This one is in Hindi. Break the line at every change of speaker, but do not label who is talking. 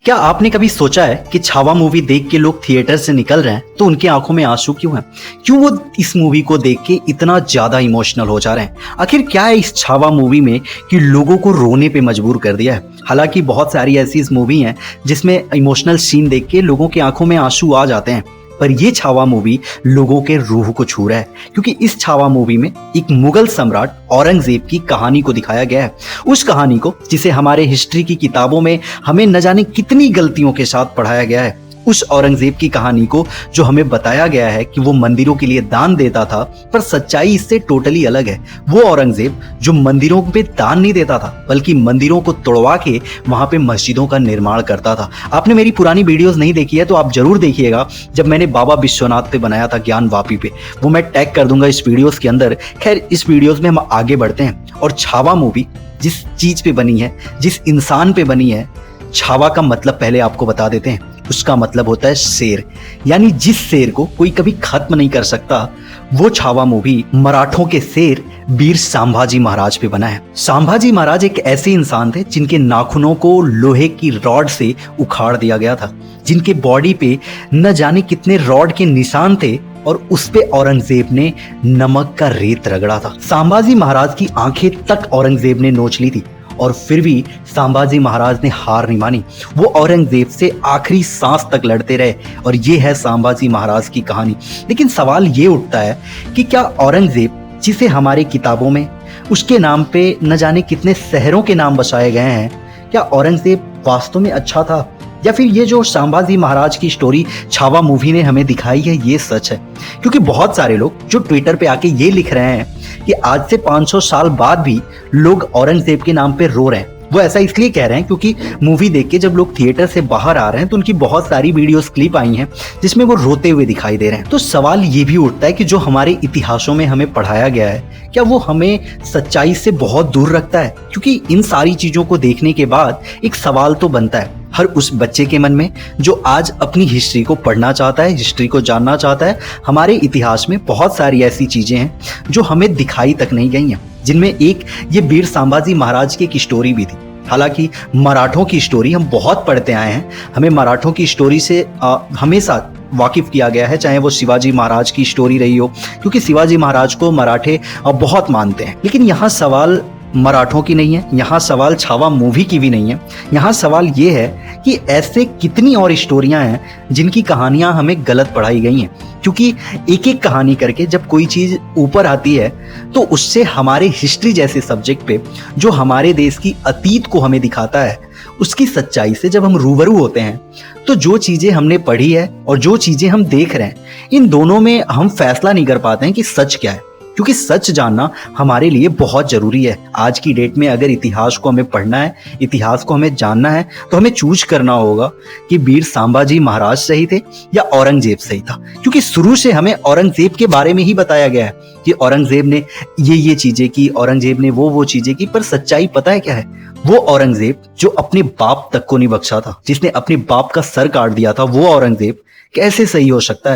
क्या आपने कभी सोचा है कि छावा मूवी देख के लोग थिएटर से निकल रहे हैं तो उनकी आंखों में आंसू क्यों हैं? क्यों वो इस मूवी को देख के इतना ज्यादा इमोशनल हो जा रहे हैं? आखिर क्या है इस छावा मूवी में कि लोगों को रोने पे मजबूर कर दिया है? हालांकि बहुत सारी ऐसी इस मूवी हैं जिसमें इमोशनल सीन देख के लोगों की आंखों में आंसू आ जाते हैं, पर ये छावा मूवी लोगों के रूह को छू रहा है, क्योंकि इस छावा मूवी में एक मुगल सम्राट औरंगजेब की कहानी को दिखाया गया है। उस कहानी को जिसे हमारे हिस्ट्री की किताबों में हमें न जाने कितनी गलतियों के साथ पढ़ाया गया है, उस औरंगजेब की कहानी को जो हमें बताया गया है कि वो मंदिरों के लिए दान देता था, पर सच्चाई इससे टोटली अलग है। वो औरंगजेब जो मंदिरों पे दान नहीं देता था बल्कि मंदिरों को तोड़वा के वहां पे मस्जिदों का निर्माण करता था। आपने मेरी पुरानी वीडियोस नहीं देखी है तो आप जरूर देखिएगा, जब मैंने बाबा विश्वनाथ पे बनाया था ज्ञान वापी पे, वो मैं टैग कर दूंगा इस वीडियोस के अंदर। खैर, इस वीडियोस में हम आगे बढ़ते हैं और छावा मूवी जिस चीज पे बनी है, जिस इंसान पे बनी है, छावा का मतलब पहले आपको बता देते हैं। उसका मतलब होता है शेर, यानी जिस शेर को कोई कभी खत्म नहीं कर सकता, वो छावा मूवी मराठों के शेर वीर संभाजी महाराज पे बना है। संभाजी महाराज एक ऐसे इंसान थे जिनके नाखूनों को लोहे की रॉड से उखाड़ दिया गया था, जिनके बॉडी पे न जाने कितने रॉड के निशान थे और उस पे औरंगजेब ने नमक का रेत रगड़ा था। संभाजी महाराज की आंखें तक औरंगजेब ने नोच ली थी और फिर भी संभाजी महाराज ने हार नहीं मानी। वो औरंगजेब से आखिरी सांस तक लड़ते रहे और ये है संभाजी महाराज की कहानी। लेकिन सवाल ये उठता है कि क्या औरंगजेब, जिसे हमारे किताबों में उसके नाम पे न जाने कितने शहरों के नाम बसाए गए हैं, क्या औरंगजेब वास्तव में अच्छा था, या फिर ये जो संभाजी महाराज की स्टोरी छावा मूवी ने हमें दिखाई है ये सच है? क्योंकि बहुत सारे लोग जो ट्विटर पे आके ये लिख रहे हैं कि आज से 500 साल बाद भी लोग औरंगजेब के नाम पे रो रहे हैं, वो ऐसा इसलिए कह रहे हैं क्योंकि मूवी देख के जब लोग थिएटर से बाहर आ रहे हैं तो उनकी बहुत सारी वीडियोस क्लिप आई हैं जिसमें वो रोते हुए दिखाई दे रहे हैं। तो सवाल ये भी उठता है कि जो हमारे इतिहासों में हमें पढ़ाया गया है, क्या वो हमें सच्चाई से बहुत दूर रखता है? क्योंकि इन सारी चीजों को देखने के बाद एक सवाल तो बनता है हर उस बच्चे के मन में जो आज अपनी हिस्ट्री को पढ़ना चाहता है, हिस्ट्री को जानना चाहता है। हमारे इतिहास में बहुत सारी ऐसी चीजें हैं जो हमें दिखाई तक नहीं गई हैं, जिनमें एक ये वीर संभाजी महाराज की एक स्टोरी भी थी। हालांकि मराठों की स्टोरी हम बहुत पढ़ते आए हैं, हमें मराठों की स्टोरी से हमेशा वाकिफ किया गया है, चाहे वो शिवाजी महाराज की स्टोरी रही हो, क्योंकि शिवाजी महाराज को मराठे बहुत मानते हैं। लेकिन यहाँ सवाल मराठों की नहीं है, यहाँ सवाल छावा मूवी की भी नहीं है। यहाँ सवाल ये है कि ऐसे कितनी और स्टोरियां हैं जिनकी कहानियां हमें गलत पढ़ाई गई हैं, क्योंकि एक एक कहानी करके जब कोई चीज ऊपर आती है तो उससे हमारे हिस्ट्री जैसे सब्जेक्ट पे जो हमारे देश की अतीत को हमें दिखाता है, उसकी सच्चाई से जब हम रूबरू होते हैं तो जो चीजें हमने पढ़ी है और जो चीजें हम देख रहे हैं, इन दोनों में हम फैसला नहीं कर पाते हैं कि सच क्या है, क्योंकि सच जानना हमारे लिए बहुत जरूरी है। आज की डेट में अगर इतिहास को हमें पढ़ना है, इतिहास को हमें जानना है, तो हमें चूज करना होगा कि वीर संभाजी महाराज सही थे या औरंगजेब सही था। क्योंकि शुरू से हमें औरंगजेब के बारे में ही बताया गया है कि औरंगजेब ने ये चीजें की, औरंगजेब ने वो चीजें की, पर सच्चाई पता है क्या है? वो औरंगजेब जो अपने बाप तक को नहीं बख्शा था, जिसने अपने बाप का सर काट दिया था, वो औरंगजेब कैसे सही हो सकता है?